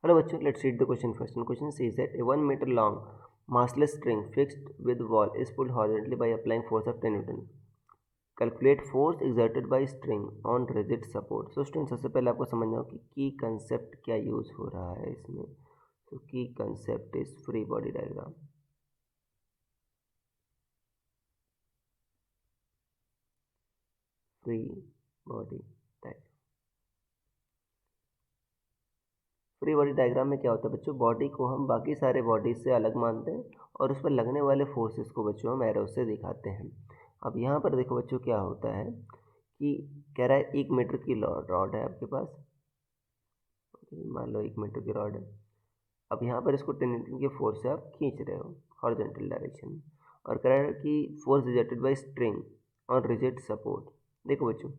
Hello बच्चों, let's read the question first. Question says that a 1 meter long massless string fixed with wall is pulled horizontally by applying force of 10 Newton. Calculate force exerted by string on rigid support. So student, सबसे पहले आपको समझना हो कि की concept क्या use हो रहा है इसमें. तो की concept is free body diagram. Free body diagram. Free body diagram में क्या होता है बच्चों, बॉडी को हम बाकी सारे बॉडी से अलग मानते हैं और उस पर लगने वाले फोर्सेस को बच्चों हम एरो से दिखाते हैं. अब यहाँ पर देखो बच्चों क्या होता है कि कह रहा है 1 मीटर की रॉड है आपके पास. मान लो 1 मीटर की रॉड है. अब यहाँ पर इसको 10 न्यूटन के फोर्स से आप खींच रहे हो हॉरिजॉन्टल डायरेक्शन में, और कह रहा है कि force exerted by string on rigid support. देखो बच्चों,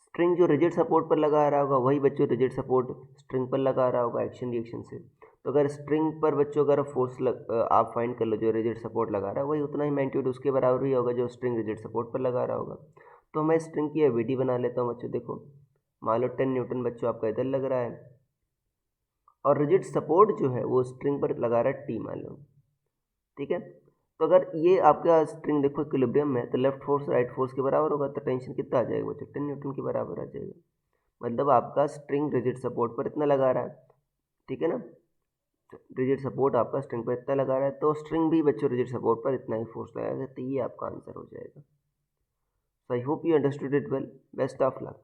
स्ट्रिंग जो रिजिड सपोर्ट पर लगा रहा होगा वही बच्चों रिजिड सपोर्ट स्ट्रिंग पर लगा रहा होगा एक्शन रिएक्शन से. तो अगर स्ट्रिंग पर बच्चों अगर फोर्स आप फाइंड कर लो जो रिजिड सपोर्ट लगा रहा है वही उतना ही मैग्नीट्यूड उसके बराबर ही होगा जो स्ट्रिंग रिजिड सपोर्ट पर लगा रहा होगा. तो मैं स्ट्रिंग की एवीडी बना लेता हूँ बच्चों. देखो मान लो 10 न्यूटन बच्चों आपका इधर लग रहा है और रिजिड सपोर्ट जो है वो स्ट्रिंग पर लगा रहा है टी मान लो. ठीक है. तो अगर ये आपका स्ट्रिंग देखो इक्विलिब्रियम में है तो लेफ्ट फोर्स राइट फोर्स के बराबर होगा, तो टेंशन कितना आ जाएगा बच्चों, 10 न्यूटन के बराबर आ जाएगा. मतलब आपका स्ट्रिंग रिजिड सपोर्ट पर इतना लगा रहा है. ठीक है ना. रिजिड सपोर्ट आपका स्ट्रिंग पर इतना लगा रहा है तो स्ट्रिंग भी बच्चों रिजिड सपोर्ट पर इतना ही फोर्स लगाएगा. तो ये आपका आंसर हो जाएगा. So I hope you understood it well. Best of luck.